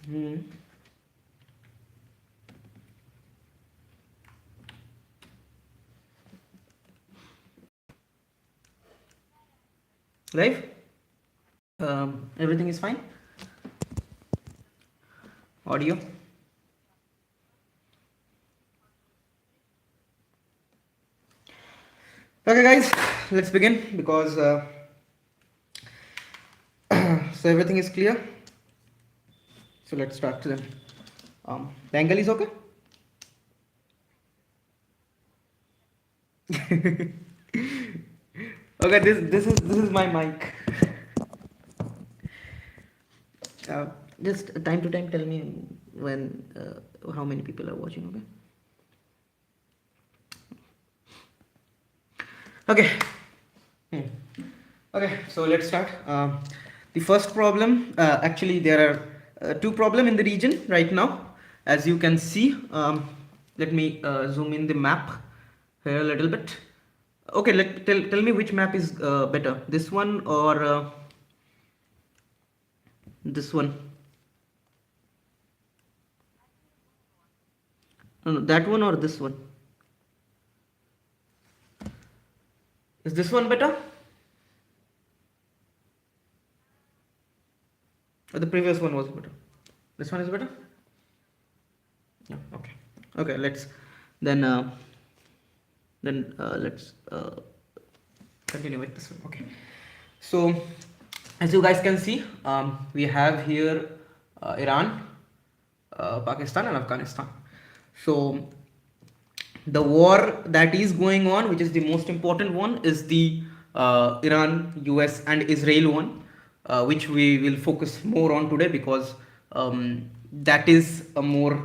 Hmm. Live? Everything is fine? Audio? Okay, guys, let's begin because so everything is clear. So let's start then. The angle is okay? Okay, this is my mic. Uh, just time to time tell me when how many people are watching, okay? Okay. Hmm. Okay, so let's start. The first problem, actually, there are two problems in the region right now. As you can see, let me zoom in the map here a little bit. Okay, tell me which map is better, this one or this one? No, no, that one or this one? Is this one better? Or the previous one was better? This one is better? Yeah, okay. Okay, let's continue with this one. Okay, so as you guys can see, we have here Iran, Pakistan and Afghanistan. So the war that is going on, which is the most important one, is the Iran, US and Israel one, which we will focus more on today because that is a more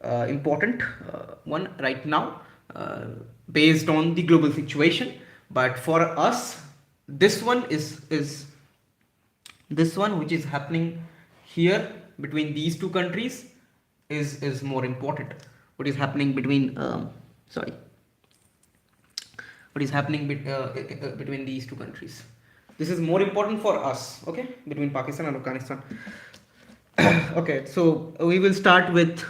important one right now, based on the global situation. But for us, this one is this one which is happening here between these two countries is more important. What is happening between sorry what is happening between these two countries, this is more important for us, okay, between Pakistan and Afghanistan. Okay, so we will start with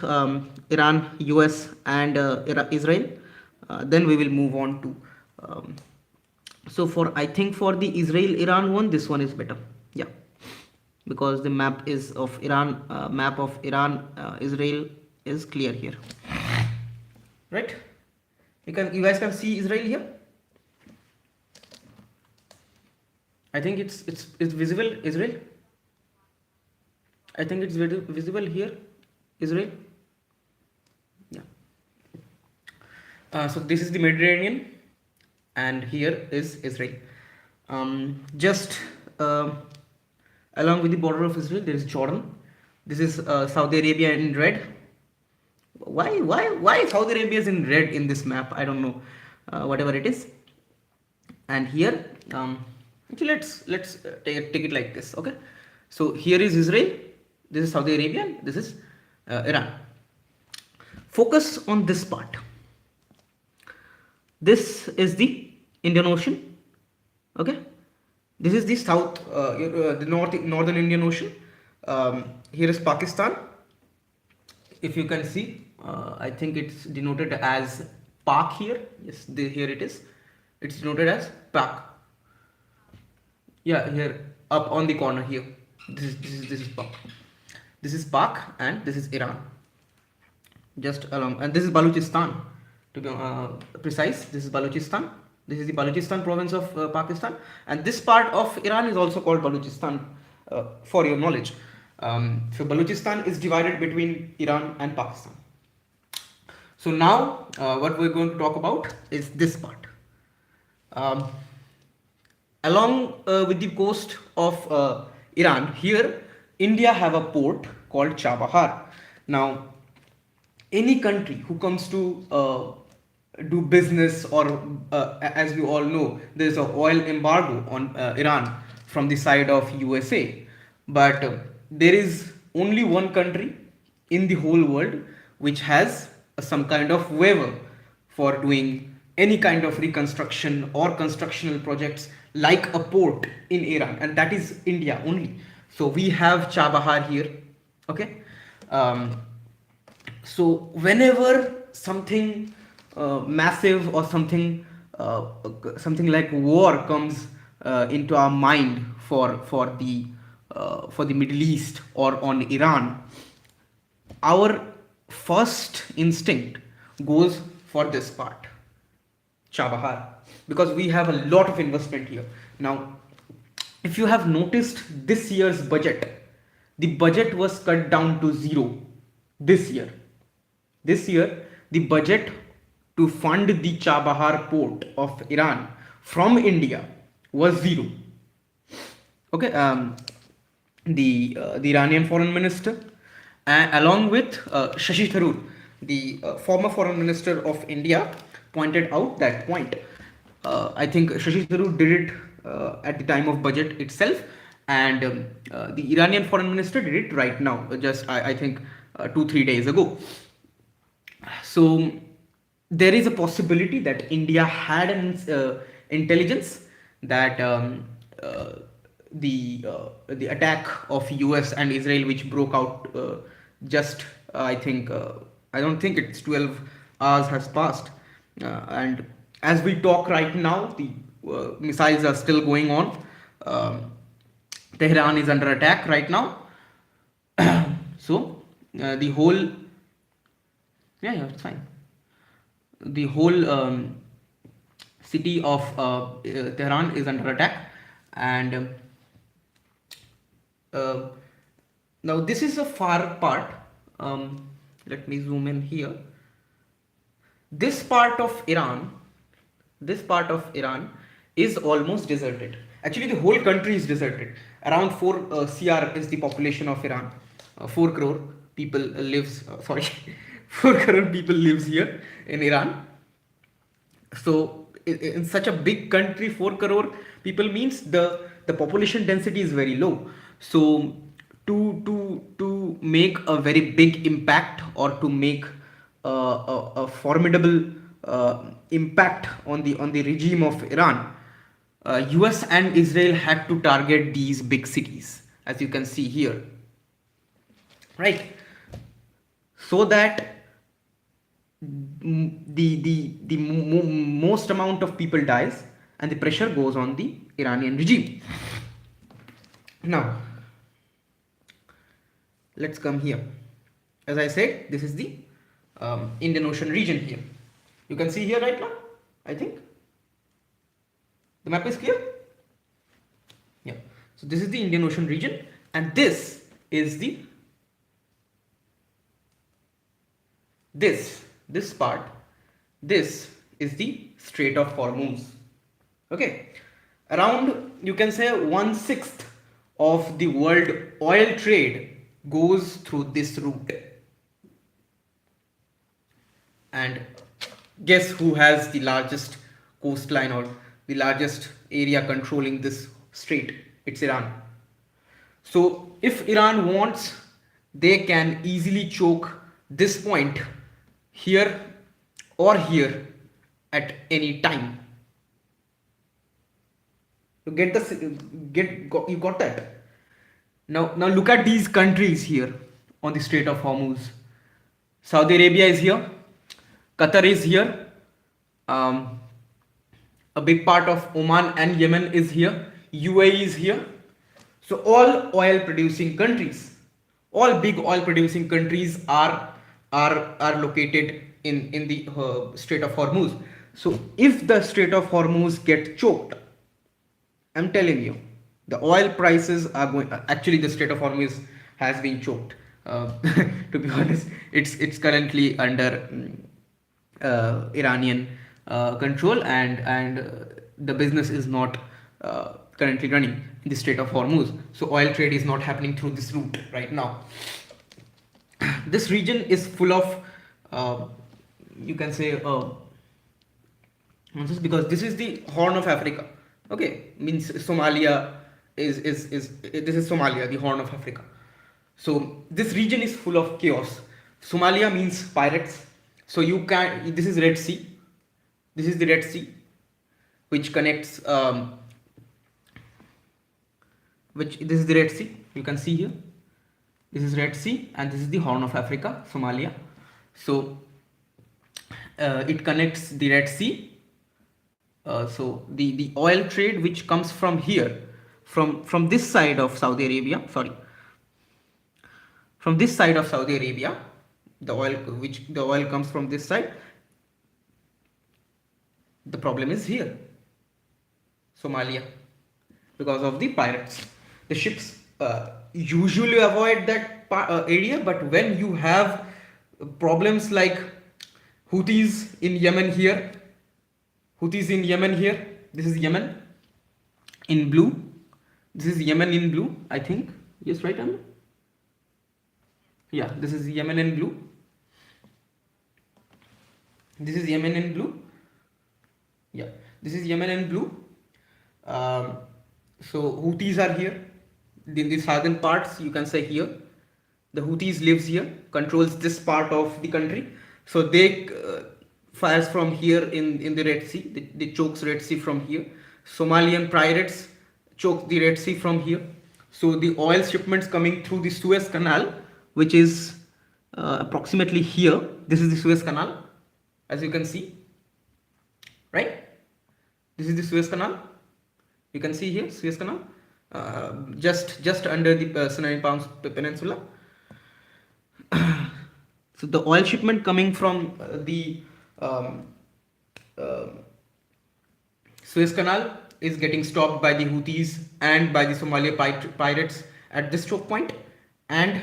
Iran, US and Israel, then we will move on to so for I think for the Israel Iran one, this one is better, yeah, because the map is of Iran, map of Iran, Israel is clear here, right? You guys can see Israel here. I think it's visible, Israel. I think it's visible here, Israel. Yeah. So this is the Mediterranean, and here is Israel. Just along with the border of Israel, there is Jordan. This is Saudi Arabia in red. Why Saudi Arabia is in red in this map? I don't know. Whatever it is. And here, actually, let's take it like this. Okay. So here is Israel. This is Saudi Arabia. This is Iran. Focus on this part. This is the Indian Ocean. Okay. This is the the northern Indian Ocean. Here is Pakistan. If you can see, I think it's denoted as Pak here. Yes, here it is. It's denoted as Pak. Yeah, here up on the corner here. This is Pak. This is Pak and this is Iran. Just along, and this is Balochistan. To be precise, this is Balochistan. This is the Balochistan province of Pakistan, and this part of Iran is also called Balochistan. For your knowledge, so Balochistan is divided between Iran and Pakistan. So now, what we're going to talk about is this part. Um, Along with the coast of Iran, here India have a port called Chabahar. Now, any country who comes to do business, or as we all know, there is a oil embargo on Iran from the side of USA, but there is only one country in the whole world which has some kind of waiver for doing any kind of reconstruction or constructional projects like a port in Iran, and that is India only. So we have Chabahar here, okay. Um, so whenever something massive or something like war comes into our mind for the Middle East or on Iran, our first instinct goes for this part, Chabahar, because we have a lot of investment here. Now, if you have noticed this year's budget, the budget was cut down to zero this year. This year, the budget to fund the Chabahar port of Iran from India was zero. Okay, the Iranian foreign minister, along with Shashi Tharoor, the former foreign minister of India, pointed out that point. I think Shashi Tharoor did it at the time of budget itself, and the Iranian foreign minister did it right now, just I think 2 3 days ago. So there is a possibility that India had an intelligence that the attack of US and Israel, which broke out just I think I don't think it's 12 hours has passed, and as we talk right now, the missiles are still going on. Tehran is under attack right now. So the whole yeah, it's fine. The whole city of Tehran is under attack, and uh, now this is a far part. Let me zoom in here. This part of Iran, this part of Iran is almost deserted. Actually, the whole country is deserted. Around 4 CR is the population of Iran. 4 crore people lives. Sorry, 4 crore people lives here in Iran. So in such a big country, 4 crore people means the population density is very low. So to make a very big impact, or to make a formidable impact on the regime of Iran, US and Israel had to target these big cities, as you can see here, right? So that the most amount of people dies and the pressure goes on the Iranian regime. Now let's come here. As I said, this is the Indian Ocean region here. You can see here right now, I think the map is clear. Yeah, so this is the Indian Ocean region, and this is the this part, this is the Strait of Hormuz. Okay, around, you can say, 1/6 of the world oil trade goes through this route. And guess who has the largest coastline, or the largest area controlling this strait? It's Iran. So if Iran wants, they can easily choke this point here or here at any time. You you got that? Now look at these countries here on the Strait of Hormuz. Saudi Arabia is here, Qatar is here, a big part of Oman and Yemen is here, UAE is here. So all oil producing countries, all big oil producing countries are located in the Strait of Hormuz. So if the Strait of Hormuz gets choked, I'm telling you, the oil prices are going. Actually, the Strait of Hormuz has been choked. To be honest, it's currently under Iranian control, and the business is not currently running in the Strait of Hormuz. So oil trade is not happening through this route right now. This region is full of, you can say, nonsense, because this is the Horn of Africa. Okay, means Somalia is this is Somalia, the Horn of Africa. So this region is full of chaos. Somalia means pirates. So you can, this is Red Sea. This is the Red Sea, which connects which this is the Red Sea. You can see here. This is Red Sea, and this is the Horn of Africa, Somalia. So it connects the Red Sea. So the oil trade which comes from here, from this side of Saudi Arabia, sorry, from this side of Saudi Arabia, the oil comes from this side. The problem is here, Somalia, because of the pirates. The ships usually avoid that area, but when you have problems like Houthis in Yemen here, this is Yemen in blue, this is Yemen in blue, I think. Yes, right, Aman? Yeah, this is Yemen in blue. This is Yemen in blue. Yeah, this is Yemen in blue. So Houthis are here. In the southern parts, you can say here. The Houthis lives here, controls this part of the country. So they fires from here in the Red Sea. They chokes Red Sea from here. Somalian pirates choke the Red Sea from here. So the oil shipments coming through the Suez Canal, which is approximately here. This is the Suez Canal, as you can see, right? This is the Suez Canal. You can see here Suez Canal, just under the Sinai Palms Peninsula. So the oil shipment coming from the Suez Canal is getting stopped by the Houthis and by the Somalia pirates at this choke point, and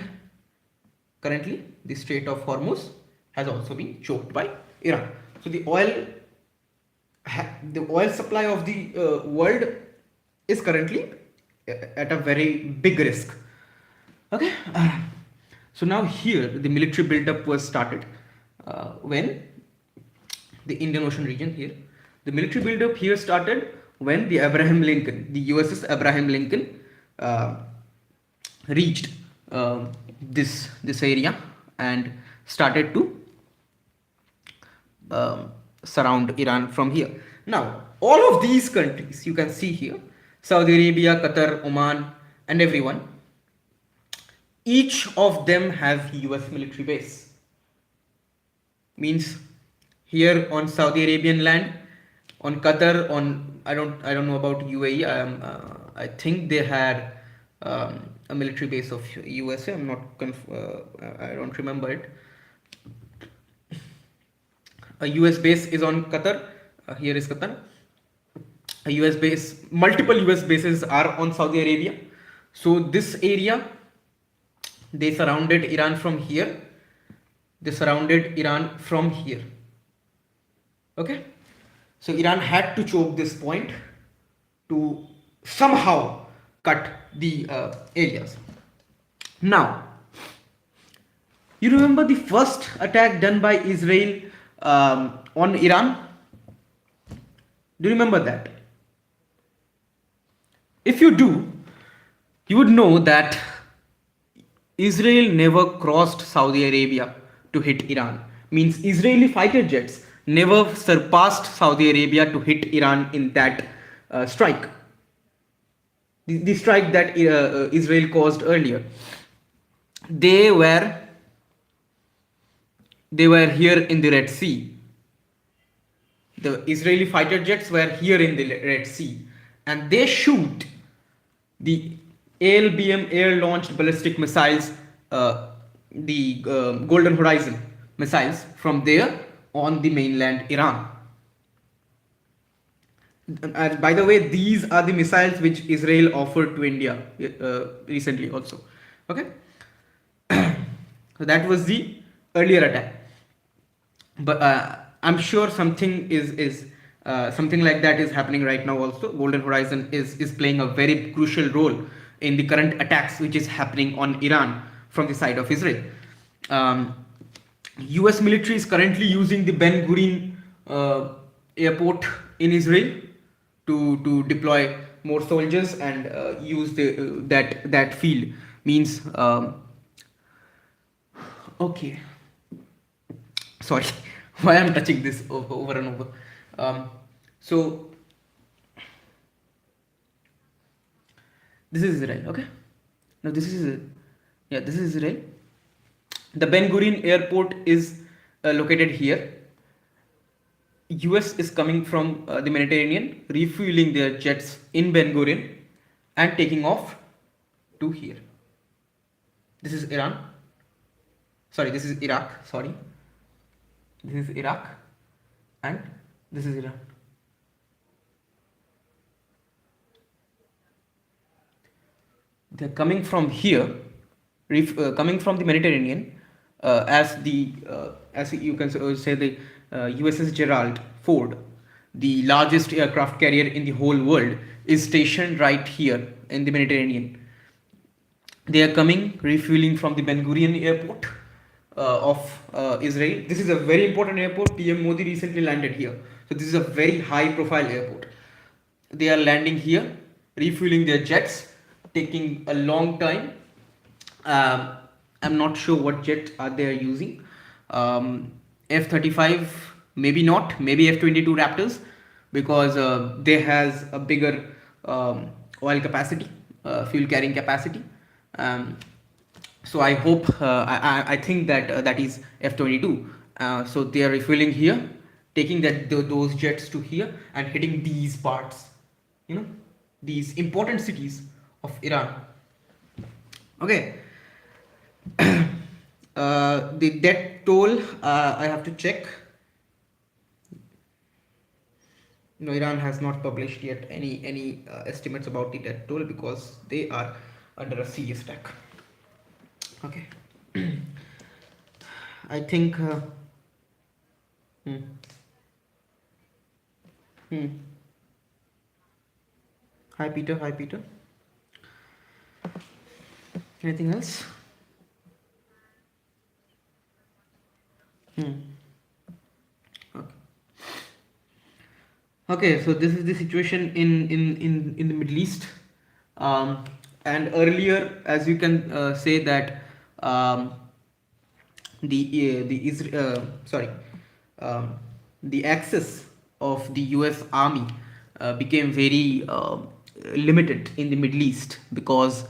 currently the Strait of Hormuz has also been choked by Iran. So the oil supply of the world is currently at a very big risk. Okay. So now here the military buildup was started when the Indian Ocean region here. The military buildup here started when the Abraham Lincoln, the USS Abraham Lincoln, reached this area and started to surround Iran from here. Now, all of these countries you can see here, Saudi Arabia, Qatar, Oman, and everyone, each of them have US military base. Means here on Saudi Arabian land, on Qatar, on I don't know about UAE. I think they had a military base of USA. I'm not I don't remember it. A US base is on Qatar. Here is Qatar. A US base, multiple US bases are on Saudi Arabia. So this area, they surrounded Iran from here. They surrounded Iran from here. Okay. So Iran had to choke this point to somehow cut the areas. Now, you remember the first attack done by Israel on Iran? Do you remember that? If you do, you would know that Israel never crossed Saudi Arabia to hit Iran. Means Israeli fighter jets never surpassed Saudi Arabia to hit Iran in that strike. The strike that Israel caused earlier. They were here in the Red Sea. The Israeli fighter jets were here in the Red Sea, and they shoot the ALBM air-launched ballistic missiles, the Golden Horizon missiles from there on the mainland Iran. And by the way, these are the missiles which Israel offered to India recently also. Okay. So that was the earlier attack. But I'm sure something is something like that is happening right now also. Golden Horizon is playing a very crucial role in the current attacks which is happening on Iran from the side of Israel. US military is currently using the Ben Gurion airport in Israel to deploy more soldiers and use that field. Means okay, sorry, why I'm touching this over and over. So this is Israel. Okay, now this is Yeah, this is Israel. The Ben Gurion airport is located here. US is coming from the Mediterranean, refueling their jets in Ben Gurion and taking off to here. This is Iran. Sorry, this is Iraq. Sorry, this is Iraq, and this is Iran. They're coming from here, coming from the Mediterranean, as you can say the USS Gerald Ford, the largest aircraft carrier in the whole world, is stationed right here in the Mediterranean. They are coming refueling from the Ben Gurion airport of Israel. This is a very important airport. PM Modi recently landed here, so this is a very high profile airport. They are landing here, refueling their jets, taking a long time. um, I'm not sure what jet are they using. F-35, maybe not, maybe F-22 Raptors, because they has a bigger oil capacity, fuel carrying capacity. um, so I hope, I think that that is F-22. So they are refueling here, taking those jets to here and hitting these parts, you know, these important cities of Iran. Okay. The debt toll, I have to check. No, Iran has not published yet any estimates about the debt toll because they are under a serious attack. Okay. I think. Hmm, hmm. Hi Peter. Hi Peter. Anything else? Hmm. Okay. Okay, so this is the situation in the Middle East. um, and earlier, as you can say that, um, sorry, um, the access of the US Army became very limited in the Middle East because,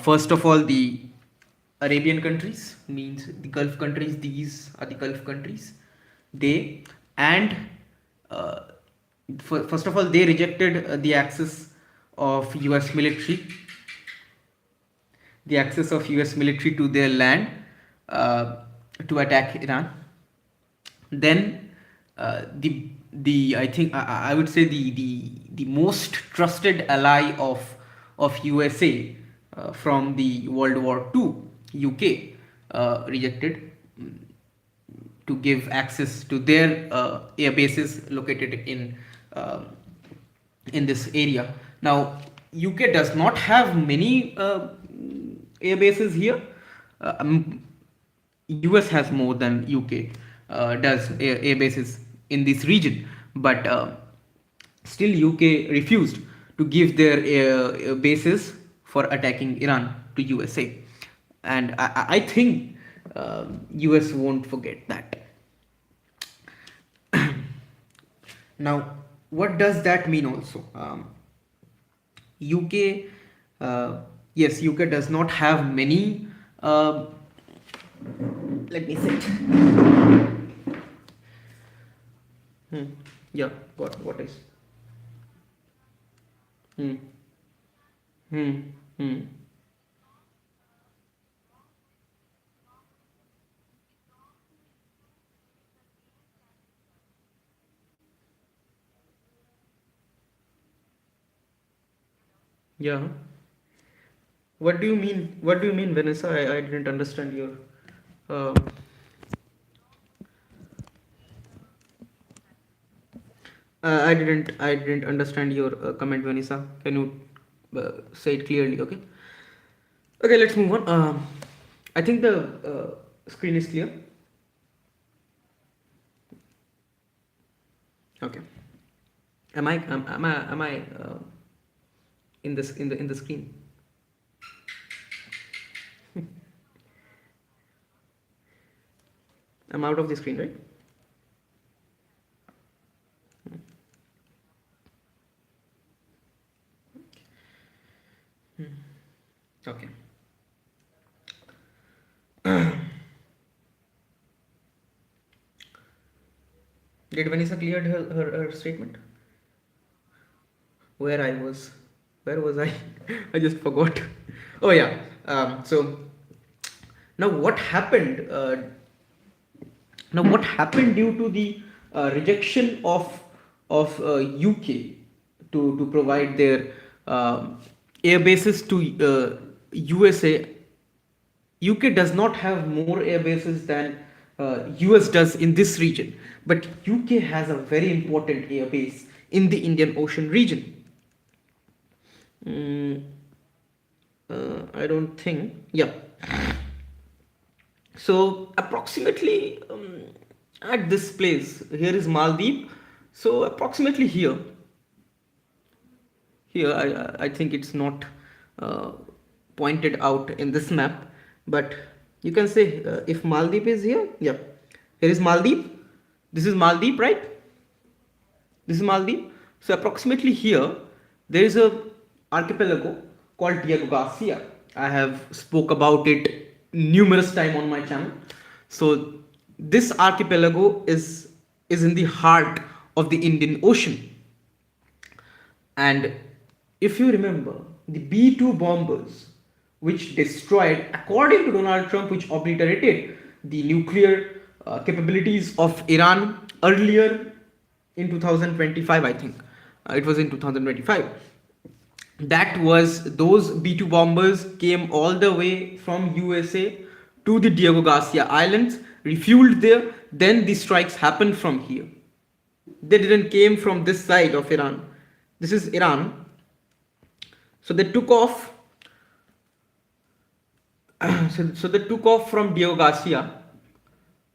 first of all, the Arabian countries, means the Gulf countries, these are the Gulf countries, they, and uh, first of all, they rejected the access of US military to their land uh, to attack Iran. Then the I think I would say the most trusted ally of USA from the World War II, UK, rejected to give access to their air bases located uh, in this area. Now, UK does not have many air bases here. US has more than UK does air bases in this region, but still UK refused to give their air bases for attacking Iran to USA, and I think US won't forget that. Now, what does that mean also? UK, yes, UK does not have many. Uh, Let me sit. Hmm. Yeah, what is? Hmm. Hmm. Hmm. Yeah. What do you mean? What do you mean, Vanessa? I didn't understand your. Um, I didn't understand your comment, Vanessa. Can you say it clearly? Okay. Okay. Let's move on. I think the screen is clear. Okay. Am I in this in the screen? I'm out of the screen, right? Okay. Did Vanessa cleared her statement? Where I was? Where was I? I just forgot. Oh yeah. So now what happened? Now what happened due to the rejection of UK to provide their air bases to USA? UK does not have more air bases than US does in this region, but UK has a very important air base in the Indian Ocean region. I don't think, yeah. So approximately at this place, here is Maldives. So approximately here I think it's not uh, pointed out in this map, but you can say if Maldives is here, yeah, here is Maldives. This is Maldives, right? This is Maldives. So approximately here, there is a archipelago called Diego Garcia. I have spoke about it numerous time on my channel. So this archipelago is in the heart of the Indian Ocean. And if you remember, the B-2 bombers, which destroyed, according to Donald Trump, which obliterated the nuclear capabilities of Iran earlier in 2025, I think. It was in 2025. That was, those B-2 bombers came all the way from USA to the Diego Garcia Islands, refueled there, then the strikes happened from here. They didn't came from this side of Iran. This is Iran. So they took off. So they took off from Diego Garcia.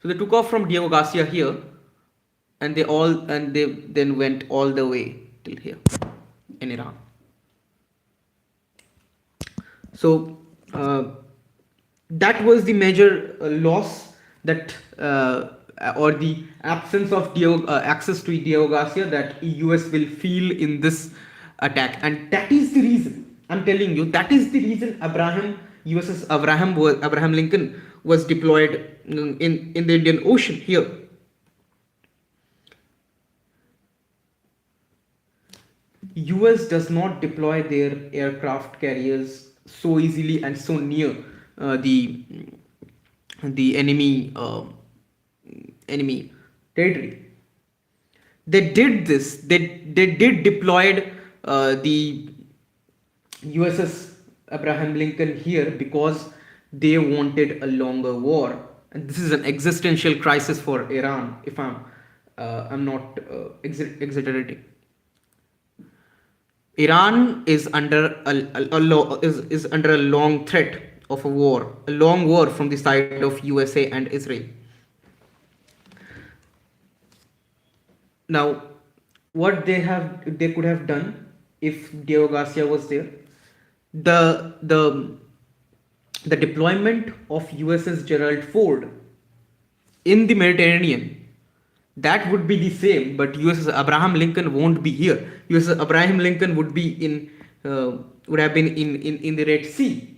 So they took off from Diego Garcia here, and they then went all the way till here in Iran. So that was the major loss that or the absence of access to Diego Garcia that US will feel in this attack, and that is the reason I'm telling you. That is the reason USS Abraham Lincoln was deployed in the Indian Ocean here. US does not deploy their aircraft carriers so easily and so near the enemy territory. They did this. They did deployed the USS Abraham Lincoln here because they wanted a longer war, and this is an existential crisis for Iran. If I'm not exaggerating. Iran is under is under a long threat of a long war from the side of USA and Israel. Now, what they could have done if Diego Garcia was there, the deployment of USS Gerald Ford in the Mediterranean, that would be the same, but USS Abraham Lincoln won't be here. USS Abraham Lincoln would be would have been in the Red Sea,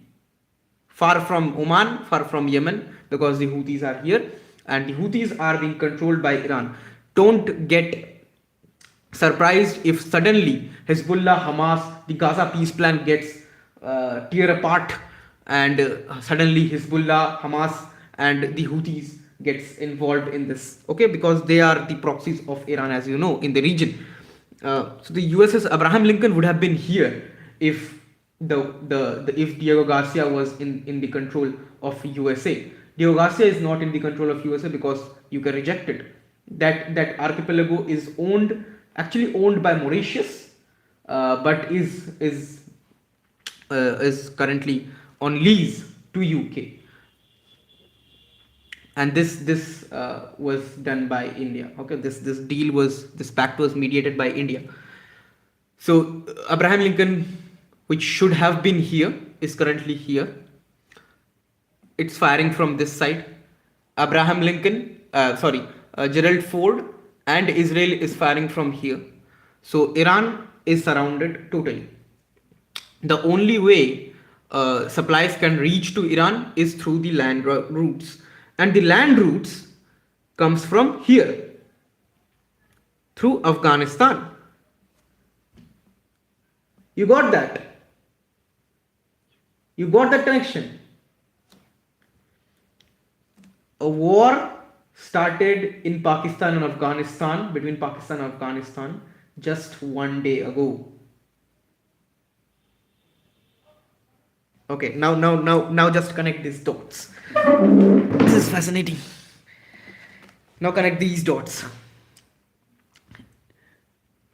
far from Oman, far from Yemen, because the Houthis are here, and the Houthis are being controlled by Iran. Don't get surprised if suddenly Hezbollah, Hamas, the Gaza peace plan gets tear apart, and suddenly Hezbollah, Hamas, and the Houthis gets involved in this, okay, because they are the proxies of Iran, as you know, in the region. So the USS Abraham Lincoln would have been here if if Diego Garcia was in the control of USA. Diego Garcia is not in the control of USA because UK rejected. That archipelago is actually owned by Mauritius, but is currently on lease to UK. And this was done by India. Okay, this pact was mediated by India. So Abraham Lincoln, which should have been here, is currently here. It's firing from this side. Abraham Lincoln, Gerald Ford and Israel is firing from here. So Iran is surrounded totally. The only way supplies can reach to Iran is through the land routes. And the land routes comes from here. through Afghanistan. You got that? You got that connection? A war started in Pakistan and Afghanistan, between Pakistan and Afghanistan, just one day ago. Okay, now just connect these dots. This is fascinating. Now connect these dots.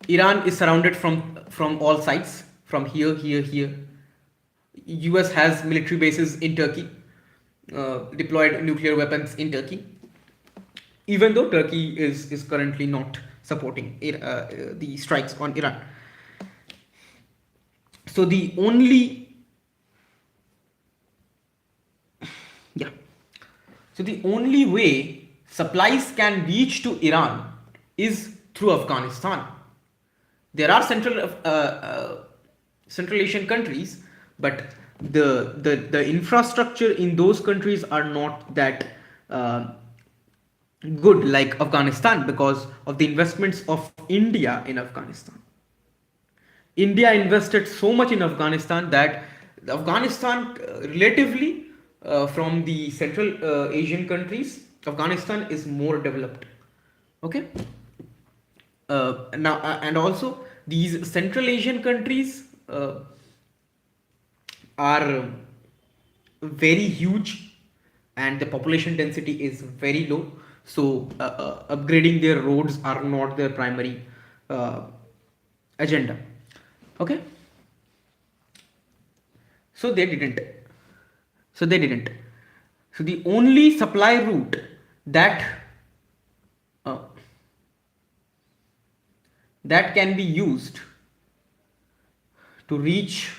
Iran is surrounded from all sides, from here, here. US has military bases in Turkey, deployed nuclear weapons in Turkey, even though Turkey is currently not supporting the strikes on Iran. So the only way supplies can reach to Iran is through Afghanistan. There are Central Asian countries, but the infrastructure in those countries are not that good like Afghanistan because of the investments of India in Afghanistan. India invested so much in Afghanistan that Afghanistan, relatively from the Central Asian countries, Afghanistan is more developed. Okay. Now and also these Central Asian countries are very huge, and the population density is very low. So upgrading their roads are not their primary agenda. Okay. So they didn't. So the only supply route that that can be used to reach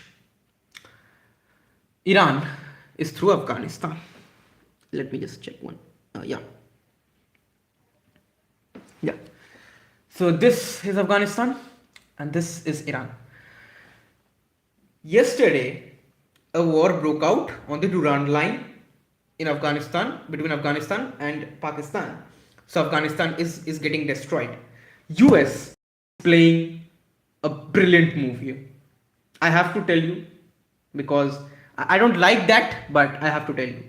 Iran is through Afghanistan. Let me just check one. Yeah. So this is Afghanistan and this is Iran. Yesterday, a war broke out on the Durand line in Afghanistan, between Afghanistan and Pakistan. So Afghanistan is getting destroyed. US playing a brilliant move here. I have to tell you, because I don't like that, but I have to tell you.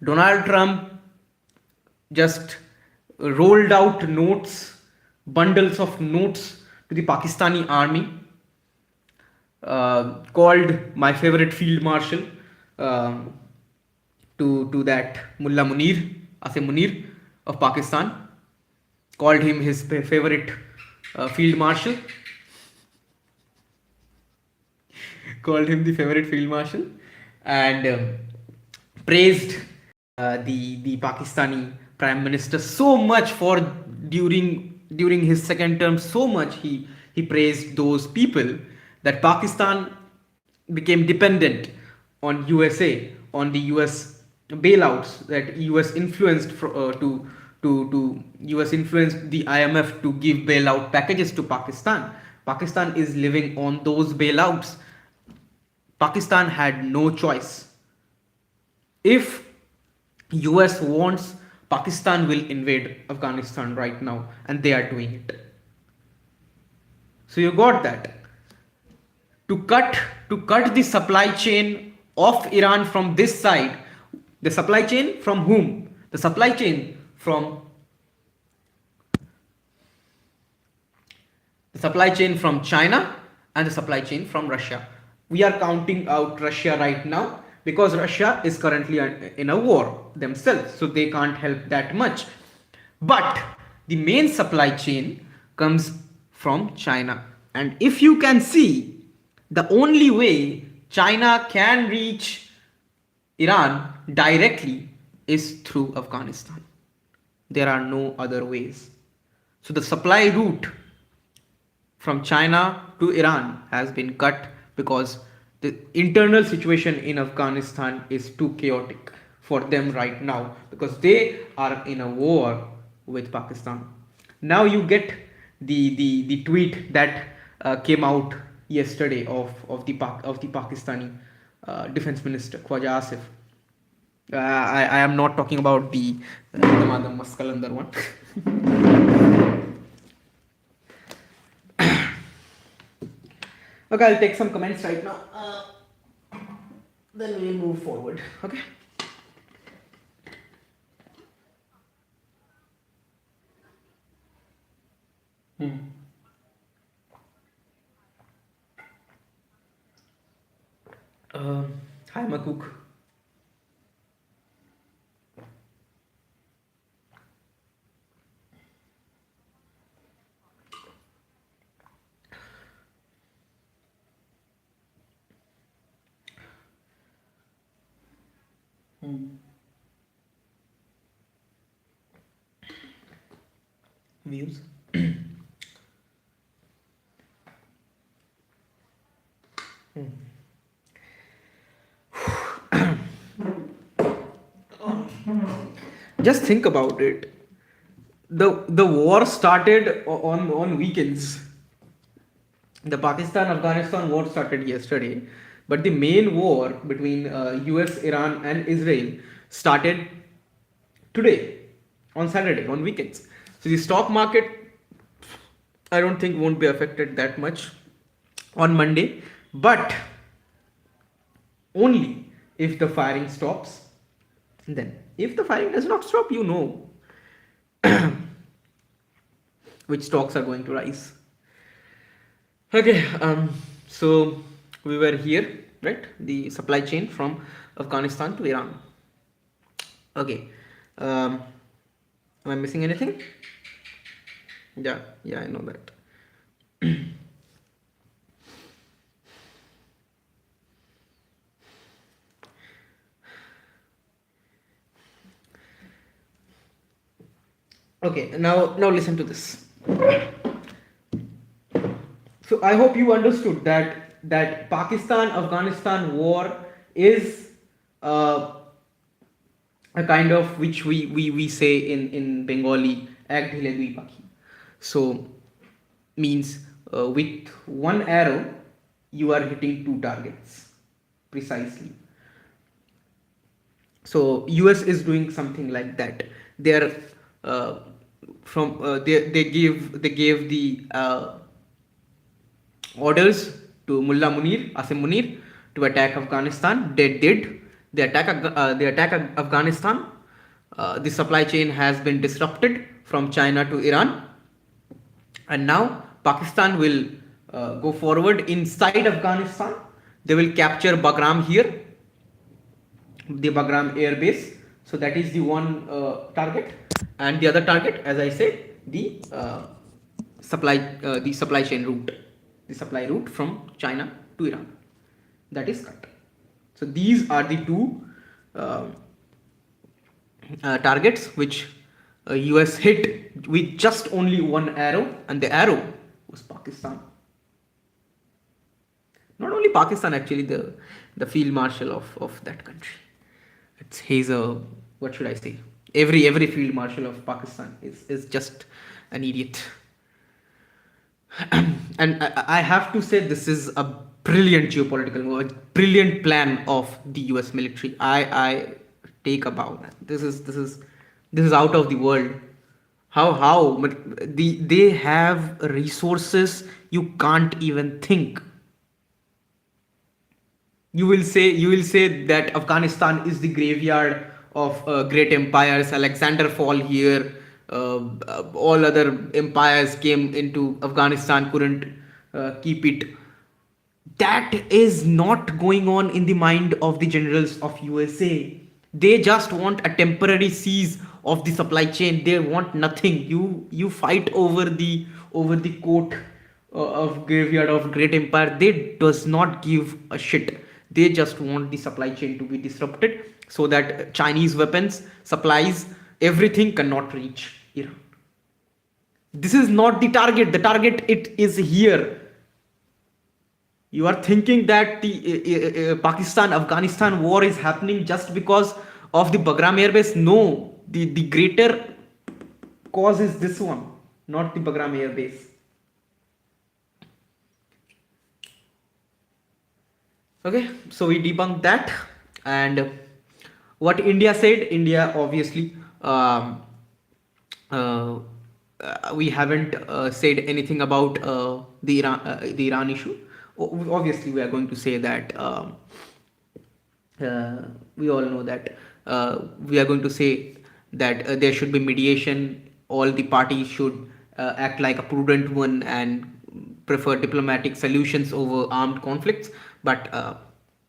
Donald Trump just rolled out notes, bundles of notes to the Pakistani army, called my favorite field marshal, to that Mullah Munir, Asim Munir of Pakistan, called him his favorite field marshal, called him the favorite field marshal, and praised the Pakistani Prime Minister so much for during his second term. So much he praised those people that Pakistan became dependent on USA, on the US bailouts that US influenced to US influenced the IMF to give bailout packages to Pakistan. Pakistan is living on those bailouts. Pakistan had no choice. If US wants, Pakistan will invade Afghanistan right now, and they are doing it. So you got that. To cut the supply chain of Iran from this side, the supply chain from whom? The supply chain from China and the supply chain from Russia. We are counting out Russia right now because Russia is currently in a war themselves, so they can't help that much. But the main supply chain comes from China, and if you can see, the only way China can reach Iran directly is through Afghanistan. There are no other ways. So the supply route from China to Iran has been cut because the internal situation in Afghanistan is too chaotic for them right now, because they are in a war with Pakistan. Now you get the tweet that came out yesterday of the Pakistani defense minister Khwaja Asif. I am not talking about the Madam Maskalandar one. Okay, I'll take some comments right now. Then we'll move forward. Okay. Hmm. Hi, Makuk. Hmm. Views. Just think about it. The war started on weekends. The Pakistan Afghanistan war started yesterday, but the main war between US, Iran, and Israel started today on Saturday on weekends. So the stock market, I don't think won't be affected that much on Monday, but only if the firing stops. Then, if the firing does not stop, you know which stocks are going to rise. Okay, so we were here, right? The supply chain from Afghanistan to Iran. Okay, am I missing anything? Yeah, I know that. Okay, now listen to this. So I hope you understood that Pakistan Afghanistan war is uh, a kind of which we say in Bengali ek dhile dui pakhi. So means with one arrow you are hitting two targets precisely. So US is doing something like that. They're they gave the orders to Mullah Munir, Asim Munir, to attack Afghanistan. They did. They attack Afghanistan. The supply chain has been disrupted from China to Iran, and now Pakistan will go forward inside Afghanistan. They will capture Bagram here, the Bagram air base. So that is the one target, and the other target, as I said, the supply chain route, the supply route from China to Iran, that is cut. So these are the two uh, targets which US hit with just only one arrow, and the arrow was Pakistan. Not only Pakistan, actually, the field marshal of that country. He's a, what should I say? Every field marshal of Pakistan is just an idiot. And I have to say this is a brilliant geopolitical move, a brilliant plan of the US military. I take a bow. This is out of the world. How but they have resources you can't even think. You will say that Afghanistan is the graveyard of great empires. Alexander fall here. All other empires came into Afghanistan, couldn't keep it. That is not going on in the mind of the generals of USA. They just want a temporary seize of the supply chain. They want nothing. You fight over the court of graveyard of great empire. They does not give a shit. They just want the supply chain to be disrupted so that Chinese weapons supplies, everything cannot reach Iran. This is not the target. The target, it is here. You are thinking that the Pakistan Afghanistan war is happening just because of the Bagram Air Base. No, the greater cause is this one, not the Bagram Air Base. Okay, so we debunked that. And what India said, India obviously, uh, we haven't said anything about the Iran issue. obviously we are going to say that we all know that we are going to say that there should be mediation. All the parties should act like a prudent one and prefer diplomatic solutions over armed conflicts. But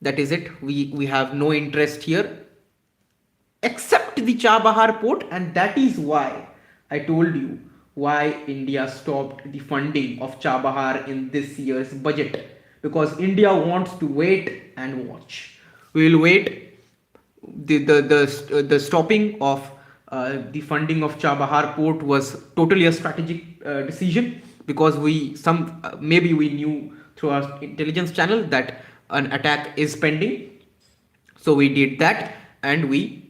that is it. We have no interest here except the Chabahar port, and that is why I told you why India stopped the funding of Chabahar in this year's budget, because India wants to wait and watch. We will wait. The stopping of the funding of Chabahar port was totally a strategic decision, because maybe we knew through our intelligence channel that an attack is pending, so we did that, and we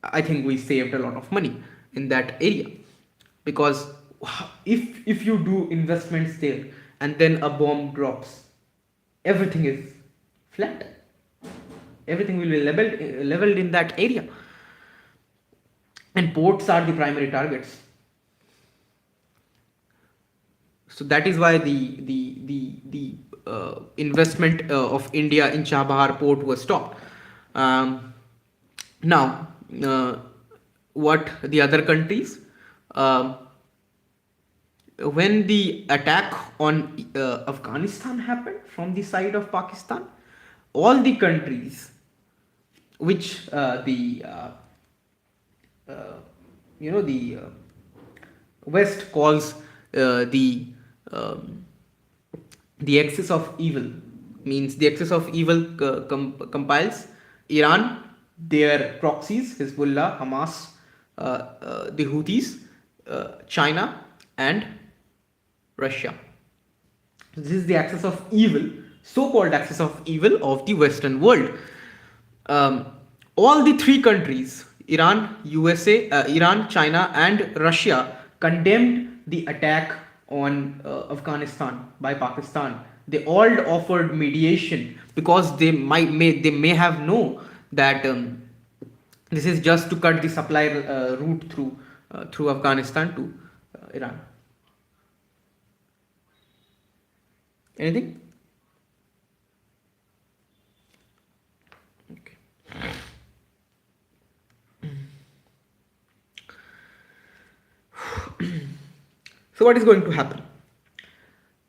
I think we saved a lot of money in that area, because if you do investments there and then a bomb drops, everything is flat. Everything will be leveled in that area, and ports are the primary targets. So that is why the investment of India in Chabahar port was stopped. Now, what the other countries? When the attack on Afghanistan happened from the side of Pakistan, all the countries which the West calls the axis of evil, means the axis of evil compiles Iran, their proxies, Hezbollah, Hamas, the Houthis, China, and Russia. This is the axis of evil, so-called axis of evil of the Western world. All the three countries, Iran, Iran, China, and Russia, condemned the attack on Afghanistan by Pakistan. They all offered mediation, because they may have known that this is just to cut the supply route through Afghanistan to Iran. Anything? Okay. So what is going to happen?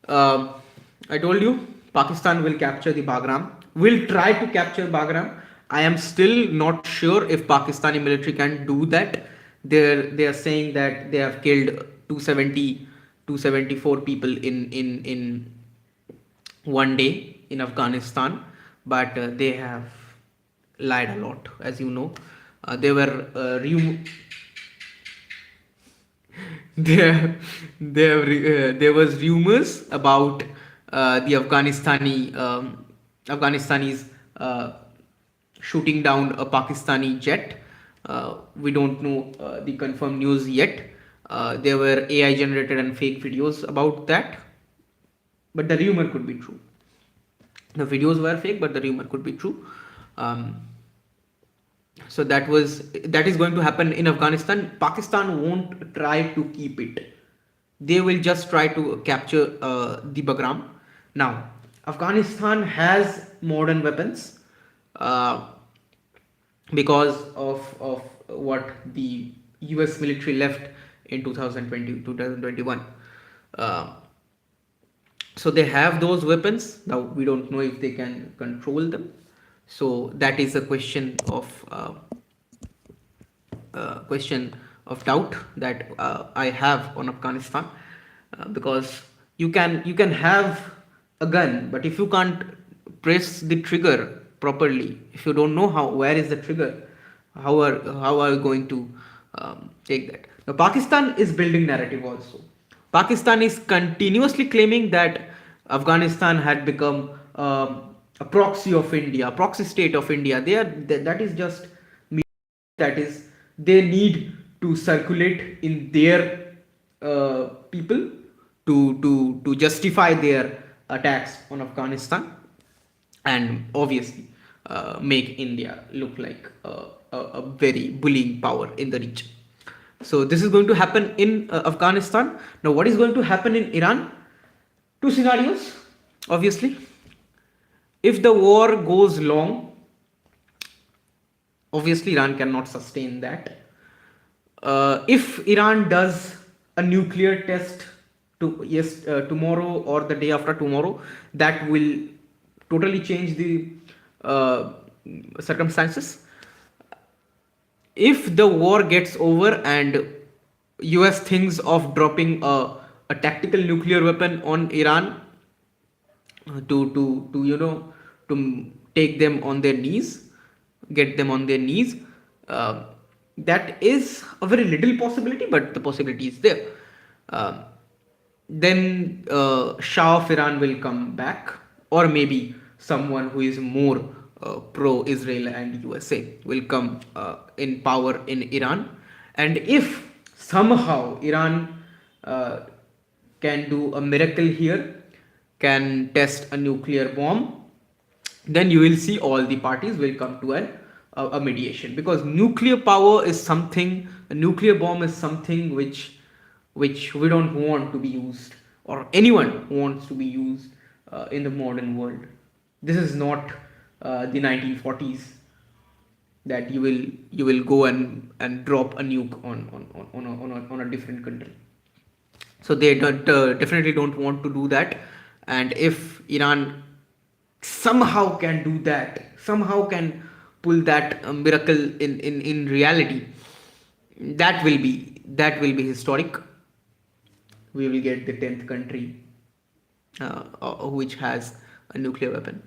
I told you Pakistan will capture the Bagram. Will try to capture Bagram. I am still not sure if Pakistani military can do that. They are saying that they have killed 274 people in one day in Afghanistan, but they have lied a lot, as you know. There was rumors about the Afghanistanis shooting down a Pakistani jet. We don't know the confirmed news yet. There were AI generated and fake videos about that, but the rumor could be true. The videos were fake, but the rumor could be true. So that is going to happen in Afghanistan. Pakistan won't try to keep it. They will just try to capture the Bagram. Now, Afghanistan has modern weapons because of what the US military left in 2021. So they have those weapons. Now we don't know if they can control them. So that is a question of doubt that I have on Afghanistan, because you can have a gun, but if you can't press the trigger properly, if you don't know where is the trigger, how are you going to take that? Now Pakistan is building narrative also. Pakistan is continuously claiming that Afghanistan had become a proxy of India, a proxy state of India. That is just that is they need to circulate in their people to justify their attacks on Afghanistan, and obviously make India look like a very bullying power in the region. So this is going to happen in Afghanistan. Now what is going to happen in Iran? Two scenarios, obviously. If the war goes long, obviously Iran cannot sustain that. If Iran does a nuclear test tomorrow or the day after tomorrow, that will totally change the uh, circumstances. If the war gets over and US thinks of dropping a tactical nuclear weapon on Iran, to to take them on their knees, get them on their knees, uh, that is a very little possibility, but the possibility is there. uh, then Shah of Iran will come back, or maybe someone who is more pro-Israel and USA will come in power in Iran. And if somehow Iran uh, can do a miracle here, can test a nuclear bomb, then you will see all the parties will come to a mediation, because nuclear power is something, a nuclear bomb is something which we don't want to be used, or anyone wants to be used in the modern world. This is not the 1940s, that you will go and drop a nuke on a different country. So they definitely don't want to do that. And if Iran somehow can do that, somehow can pull that miracle in reality, that will be historic. We will get the 10th country which has a nuclear weapon.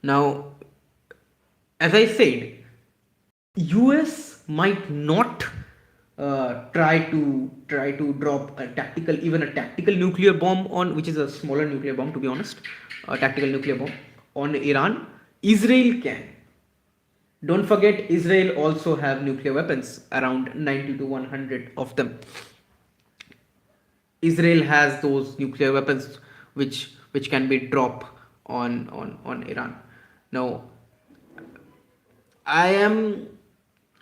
Now, as I said, US might not try to drop a tactical, even a tactical nuclear bomb on, which is a smaller nuclear bomb, to be honest, a tactical nuclear bomb on Iran. Israel can. Don't forget, Israel also have nuclear weapons, around 90 to 100 of them. Israel has those nuclear weapons which can be dropped on Iran. Now, I am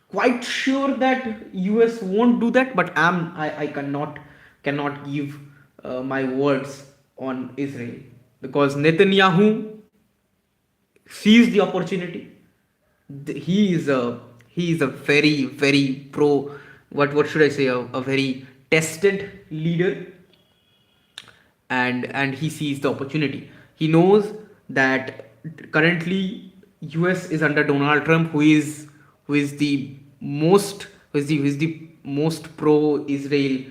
quite sure that US won't do that, but I cannot give my words on Israel, because Netanyahu sees the opportunity. He is a very pro, what should I say, a very tested leader, and he sees the opportunity. He knows that currently US is under Donald Trump, who is the most pro Israel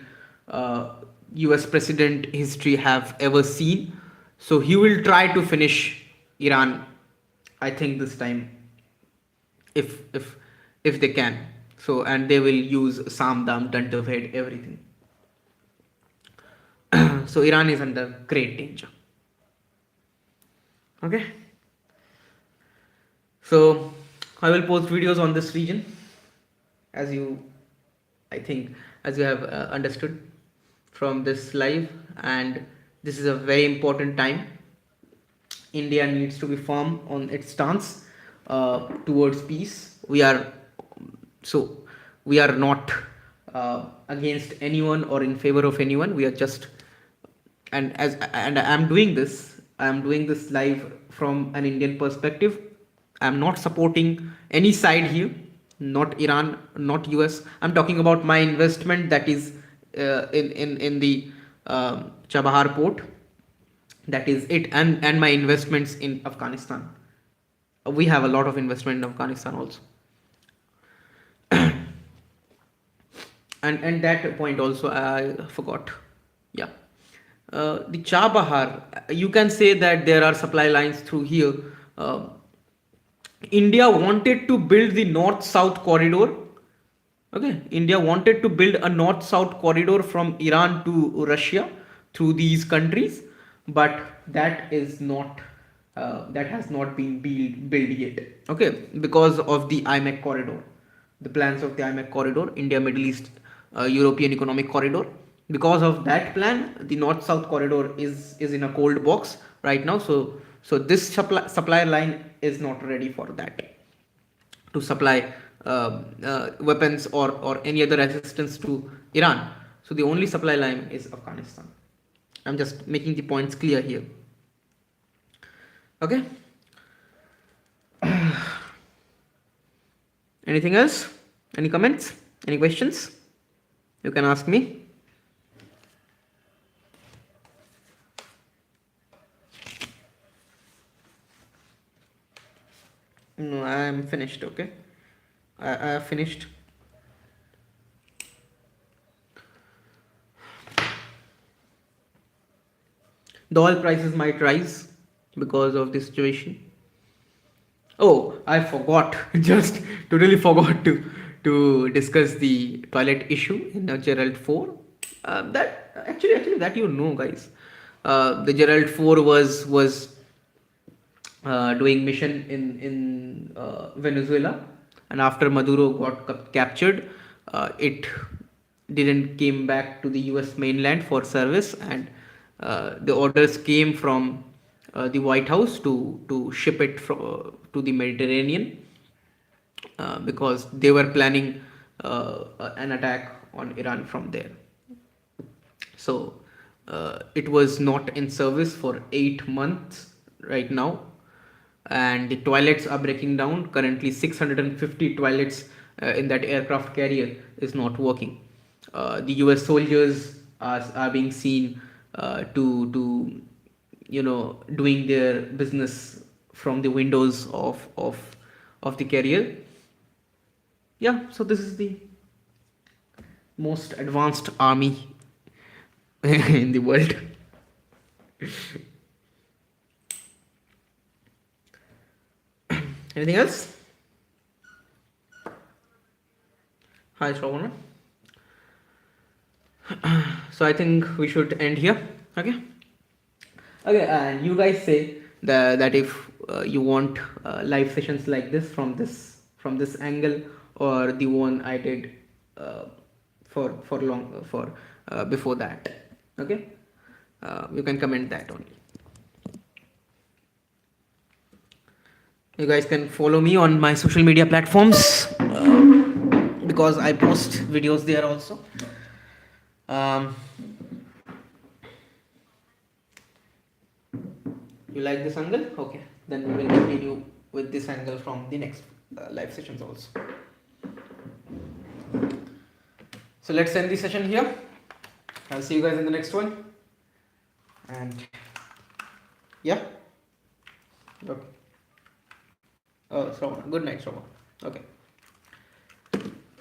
US president history have ever seen. So he will try to finish Iran, I think, this time, if they can. So, and they will use Samdam, Tantahed, everything. So Iran is under great danger. Okay. So I will post videos on this region, as you, I think, as you have understood from this live, and this is a very important time. India needs to be firm on its stance towards peace. We are not against anyone or in favor of anyone. We are just, and I'm doing this live from an Indian perspective. I'm not supporting any side here, not Iran, not US. I'm talking about my investment, that is in the Chabahar port. That is it, and my investments in Afghanistan. We have a lot of investment in Afghanistan also. And that point also I forgot. Yeah. The Chabahar, you can say that there are supply lines through here. India wanted to build the north-south corridor. Okay, India wanted to build a north-south corridor from Iran to Russia through these countries, but that is not that has not been built yet. Okay, because of the IMEC corridor, the plans of the IMEC corridor, India Middle East European Economic Corridor. Because of that plan, the north-south corridor is in a cold box right now. So this supply line is not ready for that, to supply weapons or any other assistance to Iran. So the only supply line is Afghanistan. I'm just making the points clear here. Okay. Anything else? Any comments? Any questions? You can ask me. No, I am finished. Okay. I have finished. The oil prices might rise because of this situation. Oh, I forgot. Just totally forgot to discuss the toilet issue in Gerald 4. That actually that guys. The Gerald 4 was doing mission in Venezuela, and after Maduro got captured, it didn't came back to the U.S. mainland for service, and the orders came from the White House to ship it to the Mediterranean, because they were planning an attack on Iran from there. So it was not in service for 8 months right now, and the toilets are breaking down. Currently, 650 toilets in that aircraft carrier is not working. The U.S. soldiers are being seen to doing their business from the windows of the carrier. Yeah, so this is the most advanced army in the world. Anything else? Hi, Shravana. So I think we should end here. Okay. Okay, and you guys say that if you want live sessions like this from this angle, or the one I did for long for before that. Okay, you can comment that only. You guys can follow me on my social media platforms, because I post videos there also. Um, you like this angle? Okay, then we will continue with this angle from the next live sessions also. So let's end the session here. I'll see you guys in the next one. And yeah. Okay. Oh, Shravan. Good night, Shravan. Okay.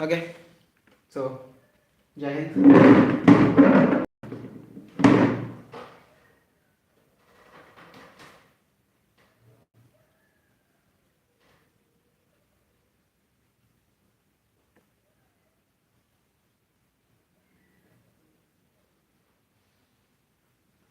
Okay. So, Jai Hind.